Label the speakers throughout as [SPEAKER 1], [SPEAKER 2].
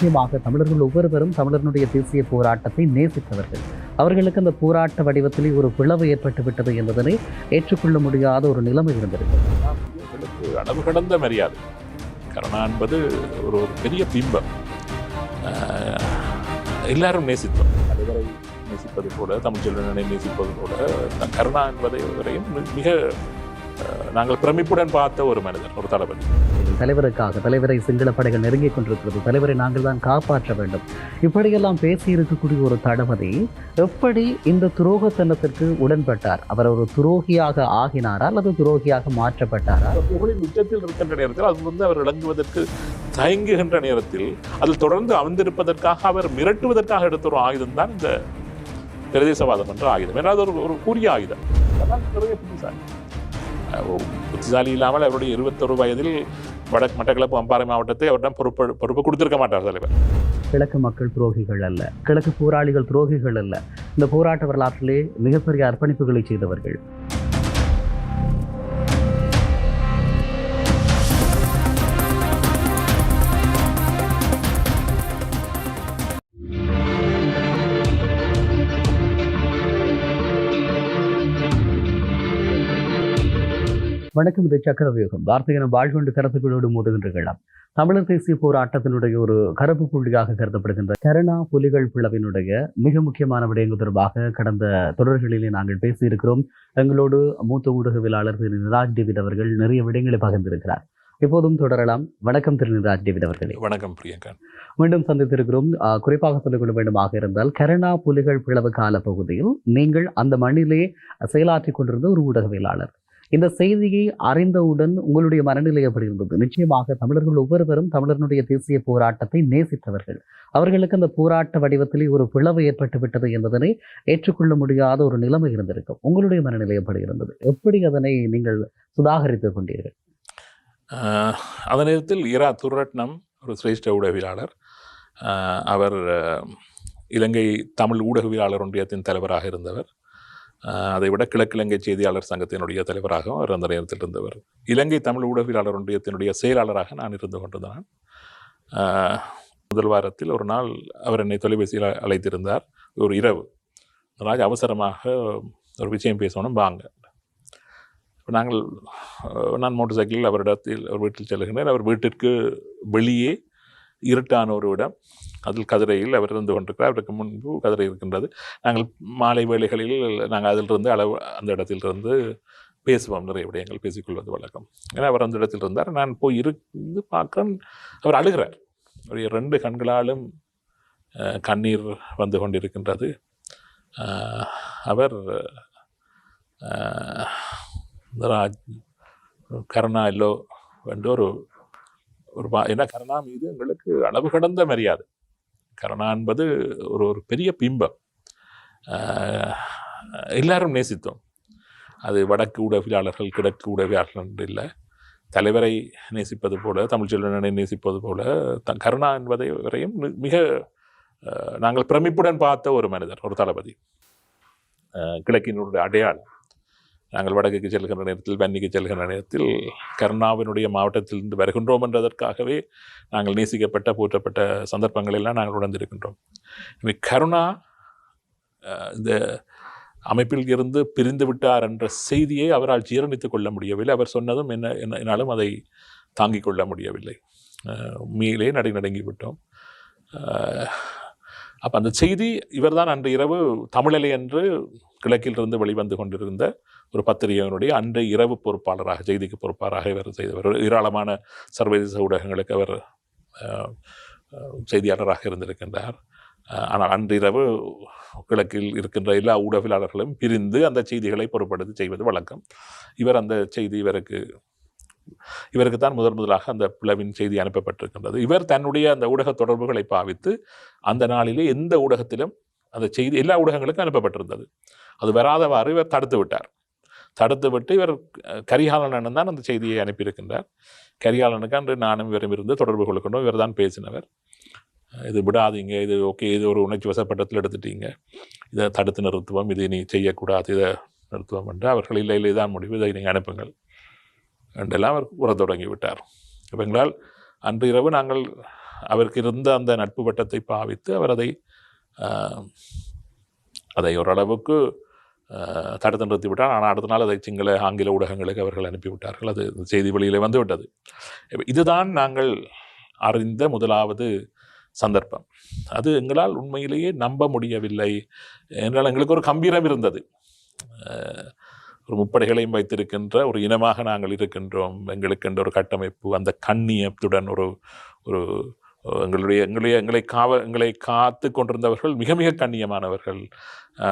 [SPEAKER 1] நிச்சயமாக தமிழர்கள் ஒவ்வொருவரும் தமிழர்களுடைய தேசிய போராட்டத்தை நேசித்தவர்கள். அவர்களுக்கு அந்த போராட்ட வடிவத்திலே ஒரு பிளவு ஏற்பட்டு விட்டது என்பதனை ஏற்றுக்கொள்ள முடியாத ஒரு நிலைமை இருந்திருக்கிறது.
[SPEAKER 2] அளவு கடந்த மரியாதை. கருணா என்பது ஒரு பெரிய பிம்பம். எல்லாரும் நேசித்தோம். தலைவரை நேசிப்பது போல, தமிழ்ச்செல்வனை நேசிப்பது போல, கருணா என்பதை வரையும் மிக நாங்கள் பிரமிப்புடன் பார்த்த ஒரு மனிதர், ஒரு தளபதி.
[SPEAKER 1] தலைவருக்காக தலைவரை சிங்கள படைகள் நெருங்கிக் கொண்டிருக்கிறது, தலைவரை நாங்கள் தான் காப்பாற்ற வேண்டும், இப்படியெல்லாம் பேசி இருக்கக்கூடிய ஒரு தளபதி எப்படி இந்த துரோகத்தனத்திற்கு உடன்பட்டார்? அவர் ஒரு துரோகியாக ஆகினாரா அல்லது துரோகியாக மாற்றப்பட்டாரா?
[SPEAKER 2] புகழின் உச்சத்தில் இருக்கின்ற நேரத்தில் அது அவர் விளங்குவதற்கு தயங்குகின்ற நேரத்தில் அதில் தொடர்ந்து அமர்ந்திருப்பதற்காக அவர் மிரட்டுவதற்காக எடுத்த ஒரு ஆயுதம் தான் இந்த பிரதேசவாதம் என்ற ஆயுதம். ஏன்னா ஒரு கூறிய ஆயுதம். நிறைய புத்திசாலி இல்லாமல் அவருடைய 21 வயதில் மட்டக்களப்பு அம்பாறை மாவட்டத்தை அவரிடம் பொறுப்பு கொடுத்திருக்க மாட்டார் தலைவர்.
[SPEAKER 1] கிழக்கு மக்கள் துரோகிகள் அல்ல, கிழக்கு போராளிகள் துரோகிகள் அல்ல. இந்த போராட்ட வரலாற்றிலே மிகப்பெரிய அர்ப்பணிப்புகளை செய்தவர்கள். வணக்கம், இது சக்கரவியூகம். வார்த்தையின வாழ்கொண்டு கருத்துக்களோடு மோதுகின்றலாம். தமிழர் தேசிய போராட்டத்தினுடைய ஒரு கருப்பு புள்ளியாக கருதப்படுகின்ற கருணா புலிகள் பிளவினுடைய மிக முக்கியமான விடயங்கள் தொடர்பாக கடந்த தொடர்களிலே நாங்கள் பேசியிருக்கிறோம். எங்களோடு மூத்த ஊடகவியலாளர் திரு நிராஜ் டேவிட் அவர்கள் நிறைய விடயங்களை பகிர்ந்திருக்கிறார். இப்போதும் தொடரலாம். வணக்கம் திரு நிராஜ் டேவிட் அவர்களே.
[SPEAKER 2] வணக்கம் பிரியங்கா.
[SPEAKER 1] மீண்டும் சந்தித்திருக்கிறோம். குறிப்பாக சொல்லிக்கொள்ள வேண்டுமாக இருந்தால், கருணா புலிகள் பிளவு கால பகுதியில் நீங்கள் அந்த மண்ணிலே செயலாற்றிக் கொண்டிருந்த ஒரு ஊடகவியலாளர். இந்த செய்தியை அறிந்தவுடன் உங்களுடைய மனநிலை எப்படி இருந்தது? நிச்சயமாக தமிழர்கள் ஒவ்வொருவரும் தமிழர்களுடைய தேசிய போராட்டத்தை நேசித்தவர்கள். அவர்களுக்கு அந்த போராட்ட வடிவத்திலே ஒரு பிளவு ஏற்பட்டு விட்டது என்பதனை ஏற்றுக்கொள்ள முடியாத ஒரு நிலைமை இருந்திருக்கும். உங்களுடைய மனநிலை எப்படி இருந்தது? எப்படி அதனை நீங்கள் சுதாகரித்துக் கொண்டீர்கள்?
[SPEAKER 2] அந்த நேரத்தில் இரா துரட்னம் ஒரு சிரேஷ்ட ஊடகவியலாளர். அவர் இலங்கை தமிழ் ஊடகவியலாளர் ஒன்றியத்தின் தலைவராக இருந்தவர். அதைவிட கிழக்கிழங்கை செய்தியாளர் சங்கத்தினுடைய தலைவராகவும் அவர் அந்த நேரத்தில் இருந்தவர். இலங்கை தமிழ் ஊடகவியலாளர் ஒன்றியத்தினுடைய செயலாளராக நான் இருந்து கொண்டிருந்தேன். முதல் வாரத்தில் ஒரு நாள் அவர் என்னை தொலைபேசியில் அழைத்திருந்தார். ஒரு இரவு, ராஜ் அவசரமாக ஒரு விஷயம் பேசணும் வாங்க. நான் மோட்டர் சைக்கிளில் அவரிடத்தில் அவர் வீட்டில் செல்கின்றேன். அவர் வீட்டிற்கு வெளியே இருட்டான ஒரு இடம், அதில் கதிரையில் அவர் இருந்து கொண்டிருக்கிறார். அவருக்கு முன்பு கதிரை இருக்கின்றது. நாங்கள் மாலை வேளைகளில் நாங்கள் அதிலிருந்து அந்த இடத்திலிருந்து பேசுவோம். நிறைய விடயங்கள் பேசிக்கொள்வது வழக்கம். ஏன்னா அவர் அந்த இடத்தில் இருந்தார். நான் போய் இருந்து பார்க்கிறேன், அவர் அழுகிறார். அவருடைய 2 கண்களாலும் கண்ணீர் வந்து கொண்டிருக்கின்றது. அவர் கருணா இல்லோ என்று ஒரு ஏன்னா கருணா மீது எங்களுக்கு அளவு கடந்த மரியாதை. கருணா என்பது ஒரு பெரிய பிம்பம். எல்லாரும் நேசித்தோம். அது வடக்கு ஊடகவியலாளர்கள், கிழக்கு ஊடகவியலாளர்கள் என்று இல்லை. தலைவரை நேசிப்பது போல, தமிழ்ச்செல்வனை நேசிப்பது போல, கருணா என்பதை வரையும் மிக நாங்கள் பிரமிப்புடன் பார்த்த ஒரு மனிதர், ஒரு தளபதி. கிழக்கினுடைய அடையாளம். நாங்கள் வடக்குக்கு செல்கின்ற நேரத்தில், வன்னிக்கு செல்கின்ற நேரத்தில் கருணாவினுடைய மாவட்டத்திலிருந்து வருகின்றோம் என்றதற்காகவே நாங்கள் நேசிக்கப்பட்ட போற்றப்பட்ட சந்தர்ப்பங்கள் எல்லாம் நாங்கள் உணர்ந்திருக்கின்றோம். கருணா இந்த அமைப்பில் இருந்து பிரிந்து விட்டார் என்ற செய்தியை அவரால் ஜீரணித்துக் கொள்ள முடியவில்லை. அவர் சொன்னதும் என்னாலும் அதை தாங்கிக் கொள்ள முடியவில்லை. உண்மையிலே நடுங்கி விட்டோம். அப்போ அந்த செய்தி இவர்தான் அன்று இரவு தமிழலை என்று கிழக்கிலிருந்து வெளிவந்து கொண்டிருந்த ஒரு பத்திரிகையினுடைய அன்றைய இரவு பொறுப்பாளராக, செய்திக்கு பொறுப்பாளராக இவர் செய்தவர். ஏராளமான சர்வதேச ஊடகங்களுக்கு அவர் செய்தியாளராக இருந்திருக்கின்றார். ஆனால் அன்றிரவு கிழக்கில் இருக்கின்ற எல்லா ஊடகவியலாளர்களும் பிரிந்து அந்த செய்திகளை பொறுப்படுத்தி செய்வது வழக்கம். இவர் அந்த செய்தி இவருக்கு தான் முதலாக அந்த பிளவின் செய்தி அனுப்பப்பட்டிருக்கின்றது. இவர் தன்னுடைய அந்த ஊடக தொடர்புகளை பாவித்து அந்த நாளிலே எந்த ஊடகத்திலும் அந்த செய்தி எல்லா ஊடகங்களுக்கும் அனுப்பப்பட்டிருந்தது. அது வராதவாறு இவர் தடுத்து விட்டு இவர் கரிகாலன் தான் அந்த செய்தியை அனுப்பியிருக்கின்றார். கரிகாலனுக்கு அன்று நானும் இவரும் இருந்து தொடர்பு கொள்ளுகின்றோம். இவர் தான் பேசினவர். இது விடாதீங்க, இது ஓகே, இது ஒரு உணர்ச்சி வசப்பட்டத்தில் எடுத்துட்டீங்க, இதை தடுத்து நிறுத்துவோம், இது நீ செய்யக்கூடாது, இதை நிறுத்துவோம் என்று அவர்கள் இல்லை இதான் முடிவு, இதை நீங்கள் அனுப்புங்கள் என்றெல்லாம் அவர் உற தொடங்கி விட்டார். இப்போ எங்களால் அன்று இரவு நாங்கள் அவருக்கு இருந்த அந்த நட்பு வட்டத்தை பாவித்து அவர் அதை ஓரளவுக்கு தடுத்து நிறுத்திவிட்டார். ஆனால் அடுத்த நாள் அதை சிங்கள ஆங்கில ஊடகங்களுக்கு அவர்கள் அனுப்பிவிட்டார்கள். அது செய்தி வெளியிலே வந்துவிட்டது. இதுதான் நாங்கள் அறிந்த முதலாவது சந்தர்ப்பம். அது எங்களால் உண்மையிலேயே நம்ப முடியவில்லை. என்றால் எங்களுக்கு ஒரு கம்பீரம் இருந்தது. ஒரு முப்படைகளையும் வைத்திருக்கின்ற ஒரு இனமாக நாங்கள் இருக்கின்றோம். எங்களுக்கென்ற ஒரு கட்டமைப்பு, அந்த கண்ணியத்துடன் ஒரு ஒரு எங்களை காத்து கொண்டிருந்தவர்கள் மிக மிக கண்ணியமானவர்கள்.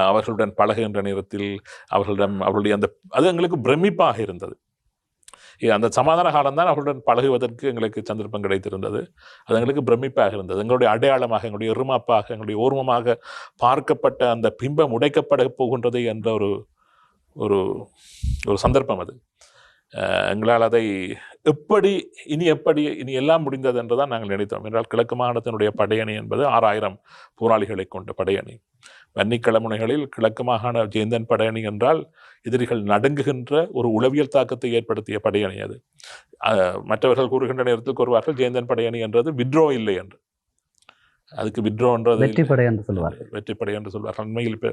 [SPEAKER 2] அவர்களுடன் பழகுகின்ற நேரத்தில் அவர்களுடைய அது எங்களுக்கு பிரமிப்பாக இருந்தது. அந்த சமாதான காலம்தான் அவர்களுடன் பழகுவதற்கு எங்களுக்கு சந்தர்ப்பம் கிடைத்திருந்தது. அது எங்களுக்கு பிரமிப்பாக இருந்தது. எங்களுடைய அடையாளமாக, எங்களுடைய இருமாப்பாக, எங்களுடைய ஓர்மமாக பார்க்கப்பட்ட அந்த பிம்பம் உடைக்கப்பட போகின்றது என்ற ஒரு ஒரு சந்தர்ப்பம் அது. எங்களால் அதை இனி எல்லாம் முடிந்தது என்றுதான் நாங்கள் நினைத்தோம். என்றால் கிழக்கு மாகாணத்தினுடைய படையணி என்பது 6000 போராளிகளை கொண்ட படையணி. வன்னிக்கிழமுனைகளில் கிழக்கு மாகாண ஜேந்தன் படையணி என்றால் எதிரிகள் நடுங்குகின்ற ஒரு உளவியல் தாக்கத்தை ஏற்படுத்திய படையணி அது. மற்றவர்கள் கூறுகின்ற நேரத்தில் கூறுவார்கள் ஜேந்தன் படையணி என்றது விட்ரோ இல்லை என்று. அதுக்கு விட்ரோ என்றது
[SPEAKER 1] வெற்றிப்படை என்று சொல்வார்கள்.
[SPEAKER 2] வெற்றிப்படை என்று சொல்வார்கள். உண்மையில் இப்போ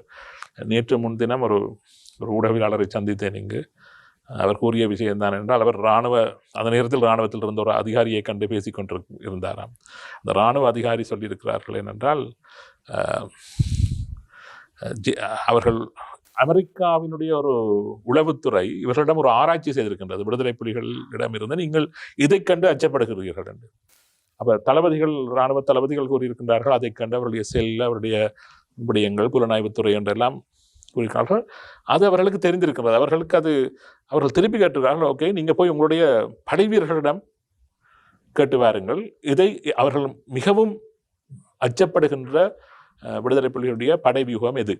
[SPEAKER 2] நேற்று முன்தினம் ஒரு ஊடகவியலாளரை சந்தித்தேன் இங்கு. அவர் கூறிய விஷயம் தான் என்றால், அவர் அந்த நேரத்தில் இராணுவத்தில் இருந்த ஒரு அதிகாரியை கண்டு பேசிக்கொண்டு இருந்தாராம். அந்த இராணுவ அதிகாரி சொல்லியிருக்கிறார்கள் என்னென்றால், அவர்கள் அமெரிக்காவினுடைய ஒரு உளவுத்துறை இவர்களிடம் ஒரு ஆராய்ச்சி செய்திருக்கின்றது. விடுதலை புலிகளிடம் இருந்து நீங்கள் இதை கண்டு அச்சப்படுகிறீர்கள் என்று. அப்போ இராணுவ தளபதிகள் கூறியிருக்கின்றார்கள், அதை கண்டு அவருடைய அவருடைய விடயங்கள், புலனாய்வுத்துறை என்றெல்லாம் கூறியிருக்கிறார்கள். அது அவர்களுக்கு தெரிந்திருக்கின்றது. அவர்கள் திருப்பி கேட்டிருக்கிறார்கள், ஓகே, நீங்கள் போய் உங்களுடைய படை வீரர்களிடம் கேட்டு வாருங்கள், இதை அவர்கள் மிகவும் அச்சப்படுகின்ற விடுதலை புலிகளுடைய படை வியூகம் எது?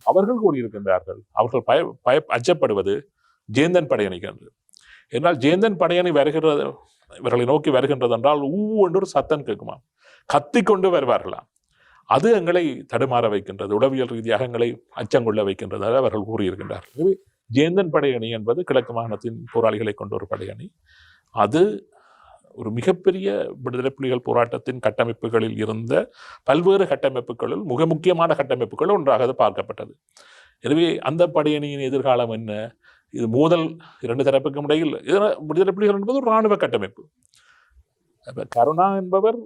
[SPEAKER 2] அவர்கள் கூறியிருக்கின்றார்கள், அவர்கள் அச்சப்படுவது ஜேந்தன் படையணிக்கு என்று. என்றால் ஜேந்தன் படையணி இவர்களை நோக்கி வருகின்றது என்றால் என்று ஒரு சத்தம் கேட்குமா, கத்திக்கொண்டு வருவார்களாம். அது எங்களை தடுமாற வைக்கின்றது, உளவியல் ரீதியாக எங்களை அச்சங்கொள்ள வைக்கின்றதாக அவர்கள் கூறியிருக்கின்றார்கள். ஜேந்தன் படையணி என்பது கிழக்கு மாகாணத்தின் போராளிகளை கொண்ட ஒரு படையணி. அது ஒரு மிகப்பெரிய விடுதலை புலிகள் போராட்டத்தின் கட்டமைப்புகளில் இருந்த பல்வேறு கட்டமைப்புகளில் மிக முக்கியமான கட்டமைப்புகள் ஒன்றாக அது பார்க்கப்பட்டது. எனவே அந்த படையணியின் எதிர்காலம் என்ன? இது மோதல் 2 தரப்புக்கும் இடையில். விடுதலை புலிகள் என்பது ஒரு இராணுவ கட்டமைப்பு. கருணா என்பவர்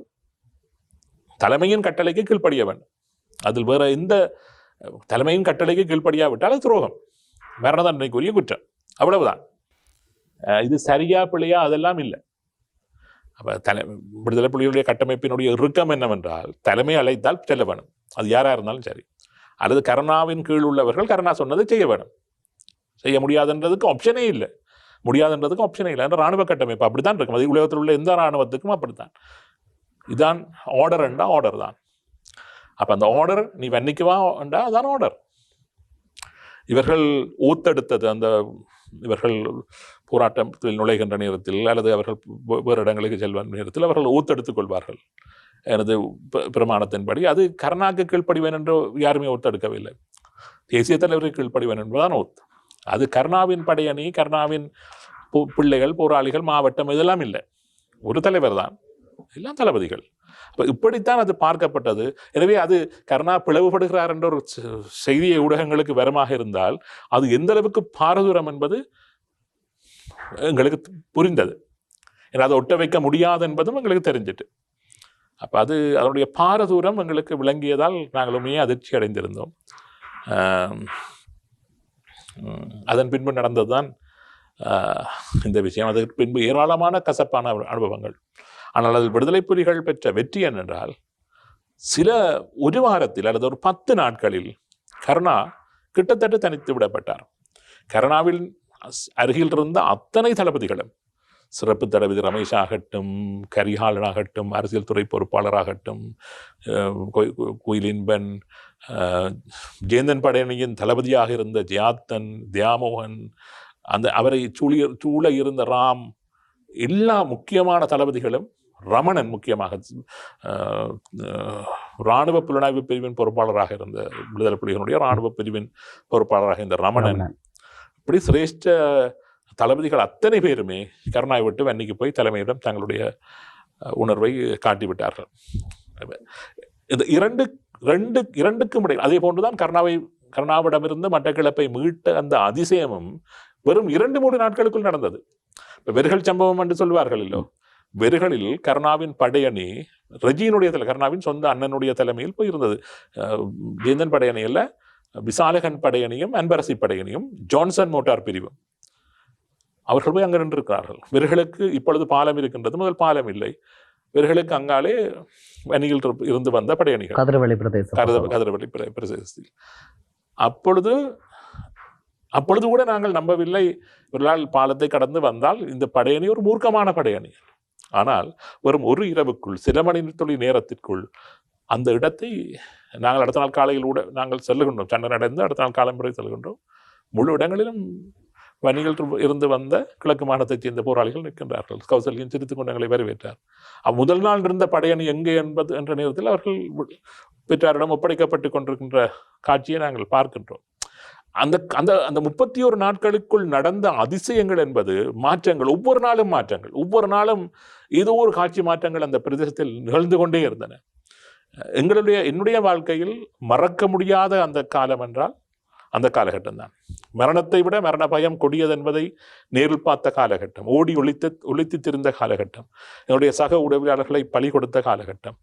[SPEAKER 2] தலைமையின் கட்டளைக்கு கீழ்ப்படிய வேண்டும். அதில் வேற எந்த தலைமையின் கட்டளைக்கு கீழ்ப்படியாவிட்டால் அது துரோகம், மரண தண்டனைக்குரிய குற்றம், அவ்வளவுதான். இது சரியா பிழையா அதெல்லாம் இல்லை. அப்போ விடுதலை புலிகளுடைய கட்டமைப்பினுடைய இறுக்கம் என்னவென்றால், தலைமை அழைத்தால் செல்ல வேணும், அது யாராக இருந்தாலும் சரி. அல்லது கருணாவின் கீழ் உள்ளவர்கள் கருணா சொன்னதை செய்ய வேணும். செய்ய முடியாதுன்றதுக்கு ஆப்ஷனே இல்லை. என்ற இராணுவ கட்டமைப்பு அப்படித்தான் இருக்கும். அது உலகத்தில் உள்ள எந்த இராணுவத்துக்கும் அப்படித்தான். இதான் ஆர்டர் என்றா ஆர்டர் தான். அப்போ அந்த ஆர்டர் நீ வன்னிக்குவா என்றா அதான் ஆர்டர். இவர்கள் ஊத்தெடுத்தது, இவர்கள் போராட்டத்தில் நுழைகின்ற நேரத்தில் அல்லது அவர்கள் வேறு இடங்களுக்கு செல்வன் நேரத்தில் அவர்கள் ஊத்தெடுத்துக் கொள்வார்கள். எனது பிரமாணத்தின்படி அது கருணாக்கு கீழ்ப்படிவேன் என்று யாருமே ஒத்தெடுக்கவில்லை. தேசிய தலைவருக்கு கீழ்ப்படிவேன் என்பதுதான் ஒத்து. அது கருணாவின் படையணி, கருணாவின் பிள்ளைகள், போராளிகள், மாவட்டம் இதெல்லாம் இல்லை. ஒரு தலைவர் தான், எல்லாம் தளபதிகள். அப்போ இப்படித்தான் அது பார்க்கப்பட்டது. எனவே அது கருணா பிளவுபடுகிறார் என்ற ஒரு செய்தியை ஊடகங்களுக்கு வரமாக இருந்தால் அது எந்த அளவுக்கு பாரதூரம் என்பது எங்களுக்கு புரிந்தது. ஏன்னா அதை ஒட்ட வைக்க முடியாது என்பதும் எங்களுக்கு தெரிஞ்சிட்டு. அப்போ அதனுடைய பாரதூரம் எங்களுக்கு விளங்கியதால் நாங்கள் உண்மையே அதிர்ச்சி அடைந்திருந்தோம். அதன் பின்பு நடந்தது தான் இந்த விஷயம். அதற்கு பின்பு ஏராளமான கசப்பான அனுபவங்கள். ஆனால் அது விடுதலை புலிகள் பெற்ற வெற்றி என்னென்றால், ஒரு வாரத்தில் அல்லது ஒரு 10 நாட்களில் கருணா கிட்டத்தட்ட தனித்து விடப்பட்டார். கருணாவில் அருகில் இருந்த அத்தனை தளபதிகளும், சிறப்பு தளபதி ரமேஷ் ஆகட்டும், கரிகாலன் ஆகட்டும், அரசியல் துறை பொறுப்பாளராகட்டும், குயிலின்பன், ஜேந்தன் படையணியின் தளபதியாக இருந்த ஜியாத்தன், தியாமோகன், அவரை சூழ இருந்த ராம், எல்லா முக்கியமான தளபதிகளும், ரமணன் முக்கியமாக இராணுவ புலனாய்வு பிரிவின் பொறுப்பாளராக இருந்த விடுதலை புலிகளுடைய இராணுவ பிரிவின் பொறுப்பாளராக இருந்த ரமணன், இப்படி சிரேஷ்ட தளபதிகள் அத்தனை பேருமே கருணாவை விட்டு வன்னிக்கு போய் தலைமையிடம் தங்களுடைய உணர்வை காட்டிவிட்டார்கள். இது இரண்டுக்கும் இடையில் அதே போன்றுதான் கருணாவிடமிருந்து மட்டக்களப்பை மீட்ட அந்த அதிசயமும் வெறும் 2-3 நாட்களுக்குள் நடந்தது. வெறுகல் சம்பவம் என்று சொல்வார்கள் இல்லோ, வெறுகளில் கருணாவின் படையணி ரஜினுடைய கருணாவின் சொந்த அண்ணனுடைய தலைமையில் போயிருந்தது. ஜேந்தன் படையணி அல்ல, விசாலகன் படையணியும் அன்பரசி படையணியும் ஜான்சன் மோட்டார் பிரிவும் அவர்கள் போய் அங்கே நின்றிருக்கிறார்கள். வெறுகளுக்கு இப்பொழுது பாலம் இருக்கின்றது, முதல் பாலம் இல்லை. வெறுகளுக்கு அங்காலே வணியில் இருந்து வந்த படையணிகள்
[SPEAKER 1] கதிரவழி
[SPEAKER 2] பிரதேசத்தில் அப்பொழுது கூட நாங்கள் நம்பவில்லை இவர்களால் பாலத்தை கடந்து வந்தால் இந்த படையணி ஒரு மூர்க்கமான படையணி. ஆனால் வெறும் ஒரு இரவுக்குள் சில மணி துளி நேரத்திற்குள் அந்த இடத்தை நாங்கள் அடுத்த நாள் காலையில் நாங்கள் செல்லுகின்றோம். சண்டை நடந்து அடுத்த நாள் காலம்புரை செல்கின்றோம். முழு இடங்களிலும் வணிகள் இருந்து வந்த கிழக்கு மாநிலத்தைச் சேர்ந்த போராளிகள் நிற்கின்றார்கள். கௌசல்யன் சிரித்துக் கொண்டு எங்களை வரவேற்றார். முதல் நாள் இருந்த படையணி எங்கே என்ற நேரத்தில் அவர்கள் பெற்றாரிடம் ஒப்படைக்கப்பட்டு கொண்டிருக்கின்ற காட்சியை நாங்கள் பார்க்கின்றோம். அந்த அந்த அந்த 31 நாட்களுக்குள் நடந்த அதிசயங்கள் என்பது மாற்றங்கள், ஒவ்வொரு நாளும் மாற்றங்கள், ஒவ்வொரு நாளும் ஏதோ ஒரு காட்சி மாற்றங்கள் அந்த பிரதேசத்தில் நிகழ்ந்து கொண்டே இருந்தன. என்னுடைய வாழ்க்கையில் மறக்க முடியாத அந்த காலம் என்றால் அந்த காலகட்டம் தான். மரணத்தை விட மரண பயம் கொடியது என்பதை நேரில் பார்த்த காலகட்டம், ஓடி ஒழித்து திரிந்த காலகட்டம், என்னுடைய சக உதவியாளர்களை பலி கொடுத்த காலகட்டம்,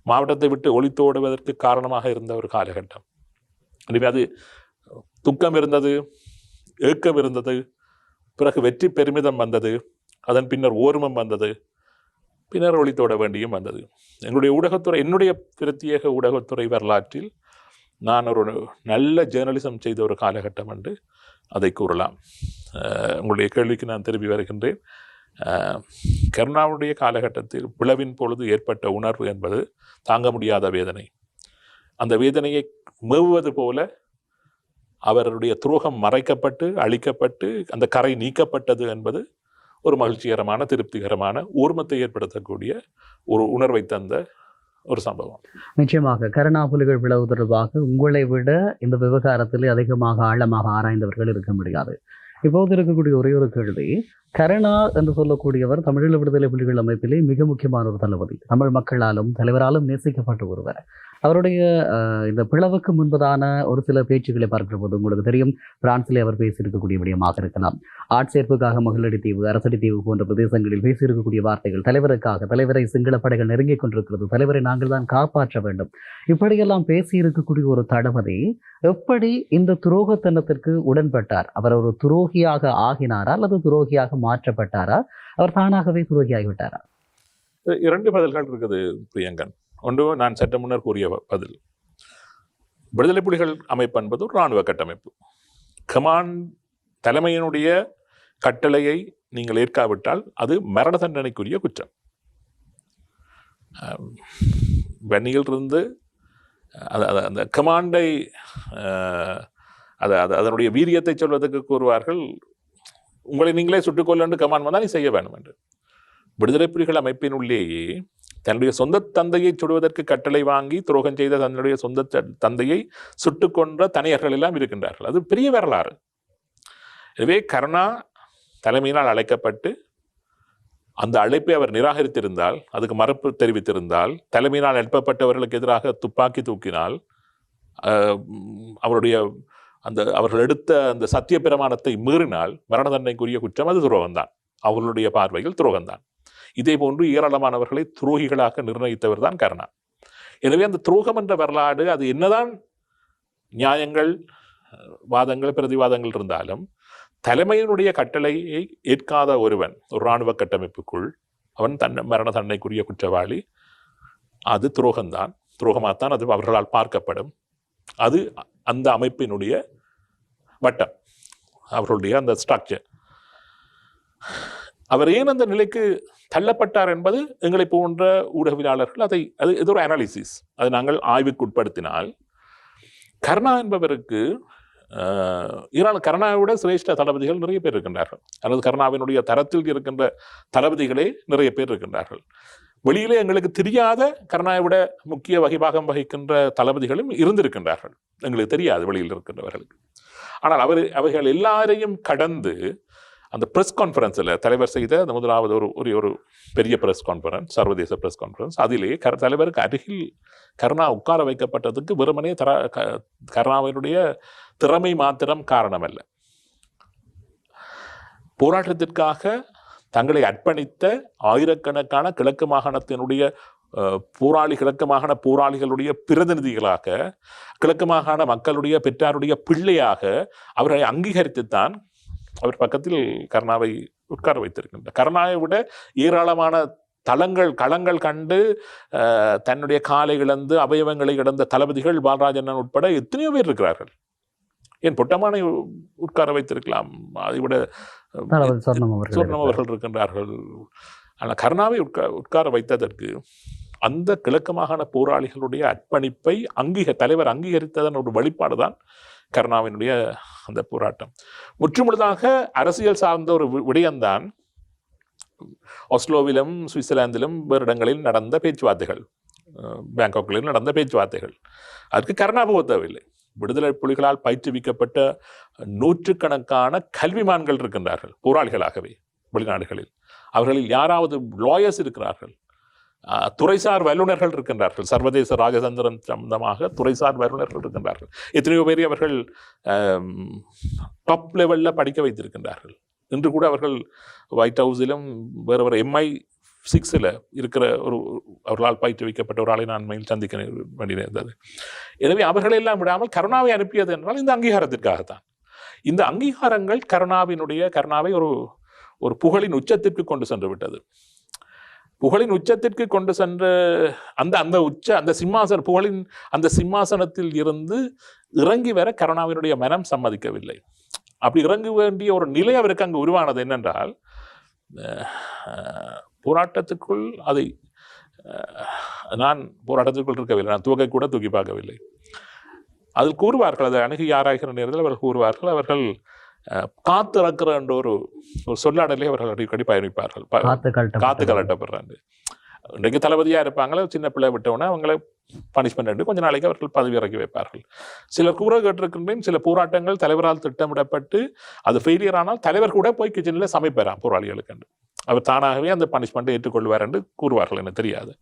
[SPEAKER 2] மாவட்டத்தை விட்டு ஒழித்து ஓடுவதற்கு காரணமாக இருந்த ஒரு காலகட்டம். எனவே அது துக்கம் இருந்தது, ஏக்கம் இருந்தது, பிறகு வெற்றி பெருமிதம் வந்தது, அதன் பின்னர் ஓர்மம் வந்தது, பின்னர் ஒளித்தோட வேண்டியும் வந்தது. என்னுடைய பிரத்யேக ஊடகத்துறை வரலாற்றில் நான் ஒரு நல்ல ஜேர்னலிசம் செய்த ஒரு காலகட்டம் என்று அதை கூறலாம். உங்களுடைய கேள்விக்கு நான் திரும்பி வருகின்றேன். கருணாவுடைய காலகட்டத்தில் பிளவின் பொழுது ஏற்பட்ட உணர்வு என்பது தாங்க முடியாத வேதனை. அந்த வேதனையை மேவுவது போல அவருடைய துரோகம் மறைக்கப்பட்டு அழிக்கப்பட்டு அந்த கரை நீக்கப்பட்டது என்பது ஒரு மகிழ்ச்சிகரமான திருப்திகரமான ஊர்மத்தை ஏற்படுத்தக்கூடிய ஒரு உணர்வை தந்த ஒரு சம்பவம்.
[SPEAKER 1] நிச்சயமாக கருணா புலிகள் பிளவு தொடர்பாக உங்களை விட இந்த விவகாரத்தில் அதிகமாக ஆழமாக ஆராய்ந்தவர்கள் இருக்க முடியாது. இப்போது இருக்கக்கூடிய ஒரே ஒரு கேள்வி, கருணா என்று சொல்லக்கூடியவர் தமிழீழ விடுதலை புலிகள் அமைப்பிலே மிக முக்கியமான ஒரு தளபதி, தமிழ் மக்களாலும் தலைவராலும் நேசிக்கப்பட்ட ஒருவர். அவருடைய இந்த பிளவுக்கு முன்பதான ஒரு சில பேச்சுக்களை பார்க்கிற போது உங்களுக்கு தெரியும், பிரான்சிலே அவர் பேசியிருக்கக்கூடிய விடயமாக இருக்கலாம், ஆட்சேர்ப்புக்காக மகளடி தீவு, அரசடி தீவு போன்ற பிரதேசங்களில் பேசியிருக்கக்கூடிய வார்த்தைகள், தலைவரை சிங்கள படைகள் நெருங்கிக் கொண்டிருக்கிறது, தலைவரை நாங்கள் தான் காப்பாற்ற வேண்டும், இப்படியெல்லாம் பேசியிருக்கக்கூடிய ஒரு தளபதி எப்படி இந்த துரோகத்தனத்திற்கு உடன்பட்டார்? அவர் ஒரு துரோகியாக ஆகினாரா அல்லது துரோகியாக மாற்றப்பட்டாரா? அவர் தானாகவே துரோகியாகிவிட்டாரா?
[SPEAKER 2] 2 பதில்கள் இருக்குது பிரியங்கன். ஒன்று, நான் சற்று முன்னர் கூறிய பதில். விடுதலை புலிகள் அமைப்பு என்பது ஒரு இராணுவ கட்டமைப்பு. கமாண்ட் தலைமையினுடைய கட்டளையை நீங்கள் ஏற்காவிட்டால் அது மரண தண்டனைக்குரிய குற்றம். வன்னியிலிருந்து அந்த கமாண்டை அதனுடைய வீரியத்தை சொல்வதற்கு கூறுவார்கள், உங்களை நீங்களே சுட்டுக்கொள்ளு கமாண்ட் வந்தால் நீ செய்ய வேண்டும் என்று. விடுதலை புலிகள் அமைப்பினுள்ளேயே தன்னுடைய சொந்த தந்தையை சுடுவதற்கு கட்டளை வாங்கி துரோகம் செய்த தன்னுடைய சொந்த தந்தையை சுட்டு கொன்ற தனியர்கள் எல்லாம் இருக்கின்றார்கள். அது பெரிய வரலாறு. எனவே கருணா தலைமையினால் அழைக்கப்பட்டு அந்த அழைப்பை அவர் நிராகரித்திருந்தால், அதுக்கு மறுப்பு தெரிவித்திருந்தால், தலைமையினால் எழுப்பப்பட்டவர்களுக்கு எதிராக துப்பாக்கி தூக்கினால், அவர்கள் எடுத்த அந்த சத்திய பிரமாணத்தை மீறினால் மரண தண்டனைக்குரிய குற்றம் அது துரோகம்தான். அவர்களுடைய பார்வையில் துரோகம்தான். இதே போன்று ஏராளமானவர்களை துரோகிகளாக நிர்ணயித்தவர் தான் கருணா. எனவே அந்த துரோகம் என்ற வரலாறு, அது என்னதான் நியாயங்கள், வாதங்கள், பிரதிவாதங்கள் இருந்தாலும், தலைமையினுடைய கட்டளையை ஏற்காத ஒருவன் ஒரு இராணுவ கட்டமைப்புக்குள் அவன் மரண தண்டனைக்குரிய குற்றவாளி. அது துரோகம்தான், துரோகமாகத்தான் அது அவர்களால் பார்க்கப்படும். அது அந்த அமைப்பினுடைய வட்டம், அவர்களுடைய அந்த ஸ்ட்ரக்சர். அவர் ஏன் அந்த நிலைக்கு தள்ளப்பட்டார் என்பது எங்களை போன்ற ஊடகவியலாளர்கள் அது ஏதோ ஒரு அனாலிசிஸ், அதை நாங்கள் ஆய்வுக்குட்படுத்தினால், கருணா என்பவருக்கு கருணாவோட சிரேஷ்ட தளபதிகள் நிறைய பேர் இருக்கின்றார்கள், அல்லது கருணாவினுடைய தரத்தில் இருக்கின்ற தளபதிகளே நிறைய பேர் இருக்கின்றார்கள். வெளியிலே எங்களுக்கு தெரியாத கருணாவோட முக்கிய வகிபாகம் வகிக்கின்ற தளபதிகளும் இருந்திருக்கின்றார்கள், எங்களுக்கு தெரியாது வெளியில் இருக்கின்றவர்களுக்கு. ஆனால் அவைகள் எல்லாரையும் கடந்து அந்த ப்ரெஸ் கான்ஃபரன்ஸில் தலைவர் செய்த அந்த முதலாவது ஒரு பெரிய ப்ரெஸ் கான்ஃபரன்ஸ், சர்வதேச ப்ரெஸ் கான்ஃபரன்ஸ், அதிலே தலைவருக்கு அருகில் கருணா உட்கார வைக்கப்பட்டதுக்கு வெறுமனே கருணாவினுடைய திறமை மாத்திரம் காரணமல்ல. போராட்டத்திற்காக தங்களை அர்ப்பணித்த ஆயிரக்கணக்கான கிழக்கு மாகாணத்தினுடைய கிழக்கு மாகாண போராளிகளுடைய பிரதிநிதிகளாக, கிழக்கு மாகாண மக்களுடைய பெற்றாருடைய பிள்ளையாக அவர்களை அங்கீகரித்துத்தான் அவர் பக்கத்தில் கருணாவை உட்கார வைத்திருக்கின்றார். கருணாவை விட ஏராளமான களங்கள் கண்டு தன்னுடைய காலை இழந்து அவயவங்களை இழந்த தளபதிகள் பாலராஜன் உட்பட எத்தனையோ பேர் இருக்கிறார்கள். ஏன் பொட்டமானை உட்கார வைத்திருக்கலாம், அதை விட சொர்ணம் அவர்கள் இருக்கின்றார்கள். ஆனால் கருணாவை உட்கார வைத்ததற்கு அந்த கிழக்கு மாகாண போராளிகளுடைய அர்ப்பணிப்பை தலைவர் அங்கீகரித்ததன் ஒரு வெளிப்பாடுதான் கருணாவினுடைய அந்த போராட்டம். முற்றுமுழுதாக அரசியல் சார்ந்த ஒரு விடயம்தான் ஆஸ்லோவிலும் சுவிட்சர்லாந்திலும் வேறு இடங்களில் நடந்த பேச்சுவார்த்தைகள், பேங்காக்கிலும் நடந்த பேச்சுவார்த்தைகள். அதற்கு கருணா போக தேவையில்லை. விடுதலை புலிகளால் பயிற்றுவிக்கப்பட்ட நூற்றுக்கணக்கான கல்விமான்கள் இருக்கின்றார்கள் போராளிகளாகவே வெளிநாடுகளில். அவர்களில் யாராவது லாயர்ஸ் இருக்கிறார்கள், துறைசார் வல்லுநர்கள் இருக்கின்றார்கள், சர்வதேச ராஜதந்திரம் சம்பந்தமாக துறைசார் வல்லுநர்கள் இருக்கின்றார்கள். எத்தனையோ பேரை அவர்கள் டாப் லெவலில் படிக்க வைத்திருக்கின்றார்கள். இன்று கூட அவர்கள் ஒயிட் ஹவுஸிலும் வேறு MI6 இருக்கிற அவர்களால் பயிற்றுவிக்கப்பட்ட ஒரு ஆளை நான் உண்மையில் சந்திக்க வேண்டியிருந்தது. எனவே அவர்களெல்லாம் விடாமல் கருணாவை அனுப்பியது என்றால் இந்த அங்கீகாரத்திற்காகத்தான். இந்த அங்கீகாரங்கள் கருணாவை ஒரு புகழின் உச்சத்திற்கு கொண்டு சென்று விட்டது. புகழின் உச்சத்திற்கு கொண்டு சென்ற அந்த புகழின் அந்த சிம்மாசனத்தில் இருந்து இறங்கி வர கருணாவினுடைய மனம் சம்மதிக்கவில்லை. அப்படி இறங்க வேண்டிய ஒரு நிலை அவருக்கு அங்கு உருவானது. என்னென்றால், போராட்டத்துக்குள் நான் போராட்டத்திற்குள் இருக்கவில்லை, நான் துவக்க கூட தூக்கி பார்க்கவில்லை. அதில் கூறுவார்கள், அதை அணுகி ஆராய்கிற நேரத்தில் அவர்கள் கூறுவார்கள், அவர்கள் காத்திறக்கிற என்ற ஒரு சொல்லாடலே அவர்கள் அடிக்கடி பயணிப்பார்கள். காத்து கலட்டப்படுறாங்க. இன்றைக்கு தளபதியாக இருப்பாங்களே, சின்ன பிள்ளை விட்டவுடனே அவங்களை பனிஷ்மெண்ட் எடுத்து கொஞ்ச நாளைக்கு அவர்கள் பதவி இறக்கி வைப்பார்கள். சிலர் கூற கேட்டிருக்கின்றேன், சில போராட்டங்கள் தலைவரால் திட்டமிடப்பட்டு அது ஃபெயிலியர் ஆனால் தலைவர் கூட போய் கிச்சனில் சமைப்பாராம் போராளிகளுக்கு. அவர் தானாகவே அந்த பனிஷ்மெண்ட்டை ஏற்றுக்கொள்வார் என்று கூறுவார்கள். எனக்கு தெரியாது,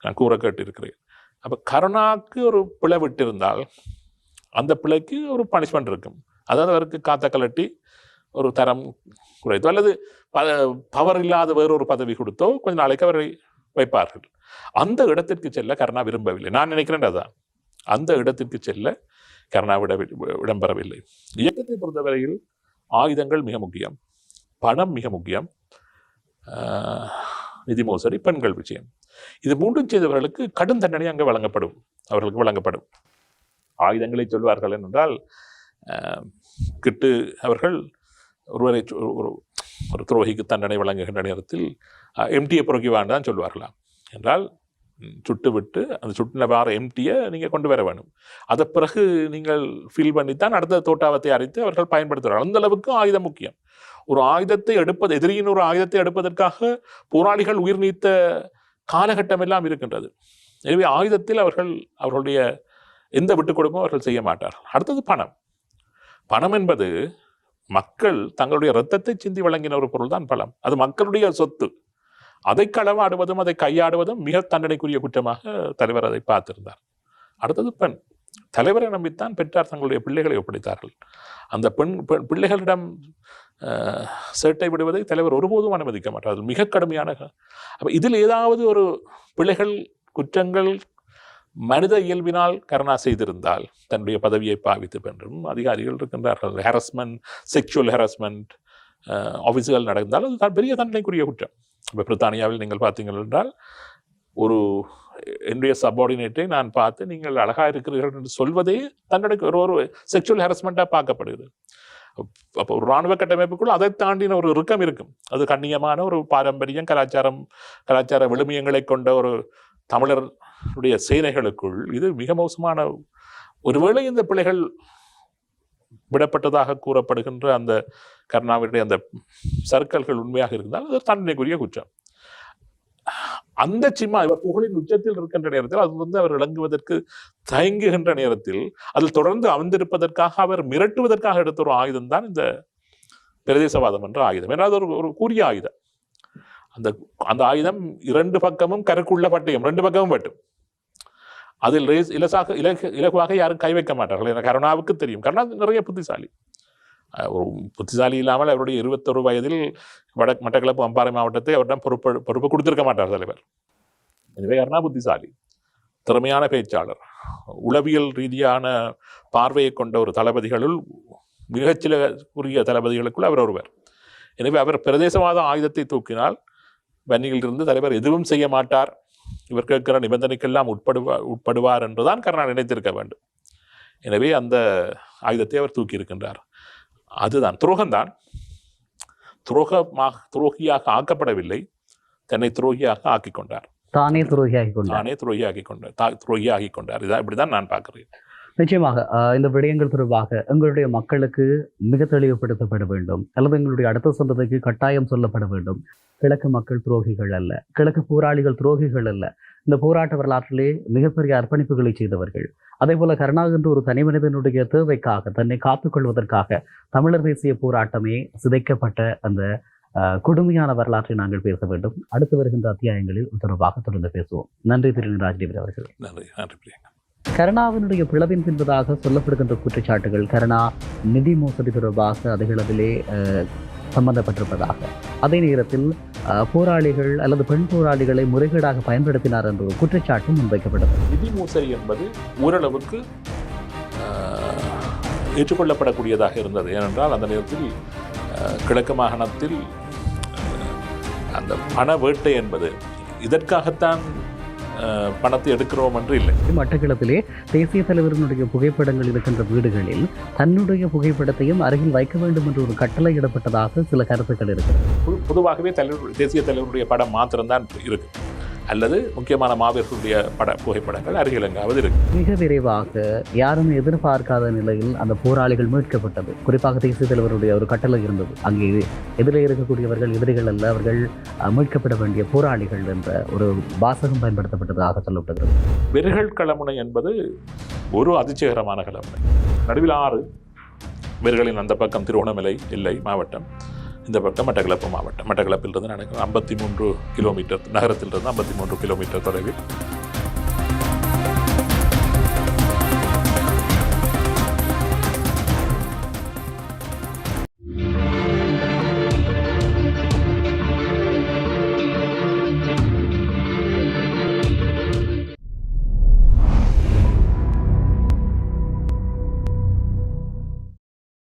[SPEAKER 2] நான் கூற கேட்டிருக்கிறேன். அப்போ கருணாக்கு ஒரு பிழை விட்டிருந்தால் அந்த பிழைக்கு ஒரு பனிஷ்மெண்ட் இருக்கும். அதாவது அவருக்கு காத்த கலட்டி ஒரு தரம் குறைத்தோ அல்லது பவர் இல்லாத வேறொரு பதவி கொடுத்தோ கொஞ்ச நாளைக்கு அவரை வைப்பார்கள். அந்த இடத்திற்கு செல்ல கருணா விரும்பவில்லை. நான் நினைக்கிறேன் அதுதான். அந்த இடத்திற்கு செல்ல கருணா இடம்பெறவில்லை. இயக்கத்தை பொறுத்தவரையில் ஆயுதங்கள் மிக முக்கியம், பணம் மிக முக்கியம், நிதி மோசடி, பெண்கள் விஷயம். இது மூன்றும் செய்தவர்களுக்கு கடும் தண்டனை அங்கே அவர்களுக்கு வழங்கப்படும். ஆயுதங்களை சொல்வார்கள் என்றால், கிட்டு அவர்கள் ஒருவரை ஒரு துரோகிக்கு தண்டனை வழங்குகின்ற நேரத்தில் எம்டியை புறக்கி தான் சொல்வார்களாம். என்றால் சுட்டு விட்டு அந்த சுட்டின வார எம்டியை நீங்கள் கொண்டு வர வேணும். அதை பிறகு நீங்கள் ஃபில் பண்ணித்தான் அடுத்த தோட்டாவத்தை அரைத்து அவர்கள் பயன்படுத்துகிறார்கள். அந்த அளவுக்கு ஆயுதம் முக்கியம். ஒரு ஆயுதத்தை எதிரியின் ஒரு ஆயுதத்தை எடுப்பதற்காக போராளிகள் உயிர் நீத்த காலகட்டம் எல்லாம் இருக்கின்றது. எனவே ஆயுதத்தில் அவர்களுடைய எந்த விட்டுக் கொடுக்கும் அவர்கள் செய்ய மாட்டார்கள். அடுத்தது பணம் என்பது மக்கள் தங்களுடைய இரத்தத்தை சிந்தி வழங்கின ஒரு பொருள் தான் பணம். அது மக்களுடைய சொத்து. அதை களவாடுவதும் அதை கையாடுவதும் மிக தண்டனைக்குரிய குற்றமாக தலைவர் அதை பார்த்திருந்தார். அடுத்தது பெண். தலைவரை நம்பித்தான் பெற்றார் தங்களுடைய பிள்ளைகளை ஒப்படைத்தார்கள். அந்த பிள்ளைகளிடம் சேட்டை விடுவதை தலைவர் ஒருபோதும் அனுமதிக்க மாட்டார். அது மிக கடுமையான. அப்போ இதில் ஏதாவது ஒரு பிள்ளைகள் குற்றங்கள் மனித இயல்பினால் கருணா செய்திருந்தால் தன்னுடைய பதவியை பாவித்து பெற்றும் அதிகாரிகள் இருக்கின்றார்கள். ஹராஸ்மெண்ட், செக்ஷுவல் ஹராஸ்மெண்ட் ஆஃபீஸுகள் நடந்தால் அது பெரிய தண்டனைக்குரிய குற்றம். இப்போ பிரித்தானியாவில் நீங்கள் பார்த்தீங்கள் என்றால், என்னுடைய சப்பார்டினேட்டை நான் பார்த்து நீங்கள் அழகாக இருக்கிறீர்கள் என்று சொல்வதே தண்டனைக்கு ஒரு செக்ஷுவல் ஹராஸ்மெண்ட்டாக பார்க்கப்படுகிறது. அப்போ ஒரு இராணுவ கட்டமைப்புக்குள் அதை தாண்டின ஒரு இறுக்கம் இருக்கும். அது கண்ணியமான ஒரு பாரம்பரியம், கலாச்சார விழுமியங்களை கொண்ட ஒரு தமிழருடைய சேனைகளுக்குள் இது மிக மோசமான. ஒருவேளை இந்த பிள்ளைகள் விடப்பட்டதாக கூறப்படுகின்ற அந்த கருணாவினுடைய அந்த சர்க்கல்கள் உண்மையாக இருந்தால் அது தண்டனைக்குரிய குற்றம். அந்த இவர் புகழின் உச்சத்தில் இருக்கின்ற நேரத்தில் அது அவர் விளங்குவதற்கு தயங்குகின்ற நேரத்தில் அதில் தொடர்ந்து அமர்ந்திருப்பதற்காக அவர் மிரட்டுவதற்காக எடுத்த ஒரு ஆயுதம் தான் இந்த பிரதேசவாதம் என்ற ஆயுதம். ஏன்னா அது ஒரு கூரிய ஆயுதம். அந்த ஆயுதம் 2 பக்கமும் கருக்குள்ள பட்டயம், 2 பக்கமும் பட்டும். அதில் இலகுவாக யாரும் கை வைக்க மாட்டார்கள். ஏன்னா கருணாவுக்கு தெரியும். கருணா நிறைய புத்திசாலி. ஒரு புத்திசாலி இல்லாமல் அவருடைய 21 வயதில் மட்டக்களப்பு அம்பாறை மாவட்டத்தை அவரிடம் பொறுப்பு கொடுத்திருக்க மாட்டார் தலைவர். எனவே கருணா புத்திசாலி, திறமையான பேச்சாளர், உளவியல் ரீதியான பார்வையை கொண்ட ஒரு தளபதிகளுள் மிகச்சில உரிய தளபதிகளுக்குள் அவர் ஒருவர். எனவே அவர் பிரதேசவாத ஆயுதத்தை தூக்கினால் வன்னியிலிருந்து தலைவர் எதுவும் செய்ய மாட்டார், இவர் கேட்கிற நிபந்தனைக்கெல்லாம் உட்படுவார் என்றுதான் கருணா நினைத்திருக்க வேண்டும். எனவே அந்த ஆயுதத்தை அவர் தூக்கி இருக்கின்றார். அதுதான் துரோகம்தான். துரோகியாக ஆக்கப்படவில்லை, தன்னை துரோகியாக ஆக்கிக் கொண்டார்.
[SPEAKER 1] தானே துரோகியாகி
[SPEAKER 2] கொண்டார். இதான் இப்படிதான் நான் பார்க்கிறேன்.
[SPEAKER 1] நிச்சயமாக இந்த விடயங்கள் தொடர்பாக எங்களுடைய மக்களுக்கு மிக தெளிவுபடுத்தப்பட வேண்டும், அல்லது எங்களுடைய அடுத்த சந்ததிக்கு கட்டாயம் சொல்லப்பட வேண்டும். கிழக்கு மக்கள் துரோகிகள் அல்ல, கிழக்கு போராளிகள் துரோகிகள் அல்ல. இந்த போராட்ட வரலாற்றிலே மிகப்பெரிய அர்ப்பணிப்புகளை செய்தவர்கள். அதே போல கருணா என்ற ஒரு தனி மனிதனுடைய தேவைக்காக, தன்னை காத்துக்கொள்வதற்காக தமிழர் தேசிய போராட்டமே சிதைக்கப்பட்ட அந்த கொடுமையான வரலாற்றை நாங்கள் பேச வேண்டும். அடுத்து வருகின்ற அத்தியாயங்களில் தொடர்பாக தொடர்ந்து பேசுவோம். நன்றி திரு ராஜ்தேவி அவர்கள்.
[SPEAKER 2] நன்றி.
[SPEAKER 1] கருணாவினுடைய பிளவின் பின்பதாக சொல்லப்படுகின்ற குற்றச்சாட்டுகள் கருணா நிதி மோசடி தொடர்பாக அதிகளவிலே சம்பந்தப்பட்டிருப்பதாக, அதே நேரத்தில் போராளிகள் அல்லது பெண் போராளிகளை முறைகேடாக பயன்படுத்தினார் என்ற ஒரு குற்றச்சாட்டு முன்வைக்கப்பட்டது.
[SPEAKER 2] நிதி மோசடி என்பது ஓரளவுக்கு ஏற்றுக்கொள்ளப்படக்கூடியதாக இருந்தது. ஏனென்றால் அந்த நேரத்தில் கிழக்கு மாகாணத்தில் அந்த பண வேட்டை என்பது இதற்காகத்தான் பணத்தை எடுக்கிறோம் என்று இல்லை.
[SPEAKER 1] மட்டக்களப்பிலே தேசிய தலைவர்களுடைய புகைப்படங்கள் இருக்கின்ற வீடுகளில் தன்னுடைய புகைப்படத்தையும் அருகில் வைக்க வேண்டும் என்று ஒரு கட்டளை இடப்பட்டதாக சில கருத்துக்கள் இருக்கிறது.
[SPEAKER 2] பொதுவாகவே தேசிய தலைவருடைய படம் மாத்திரம்தான் இருக்கு, அல்லது முக்கியமான மாவீரர்களுடைய புகைப்படங்கள் அருகில் எங்காவது இருக்கு.
[SPEAKER 1] மிக விரைவாக யாரும் எதிர்பார்க்காத நிலையில் அந்த போராளிகள் மீட்கப்பட்டது. குறிப்பாக தேசிய தலைவருடைய ஒரு கட்டளை இருந்தது, அங்கே எதிரே இருக்கக்கூடியவர்கள் எதிரிகள் அல்ல, அவர்கள் மீட்கப்பட வேண்டிய போராளிகள் என்ற ஒரு வாசகம் பயன்படுத்தப்பட்டதாக சொல்லப்படுகிறது.
[SPEAKER 2] வெறுகள் களமுனை என்பது ஒரு அதிர்ச்சிகரமான களமுனை. நடுவில் 6 வெறுகளின் அந்த பக்கம் திருவண்ணாமலை எல்லை மாவட்டம், இந்த பக்கம் மட்டக்களப்பு மாவட்டம். மட்டக்களப்பிலிருந்து நினைக்கிறேன் 53 கிலோமீட்டர், நகரத்திலிருந்து 53 கிலோமீட்டர் தொலைவில்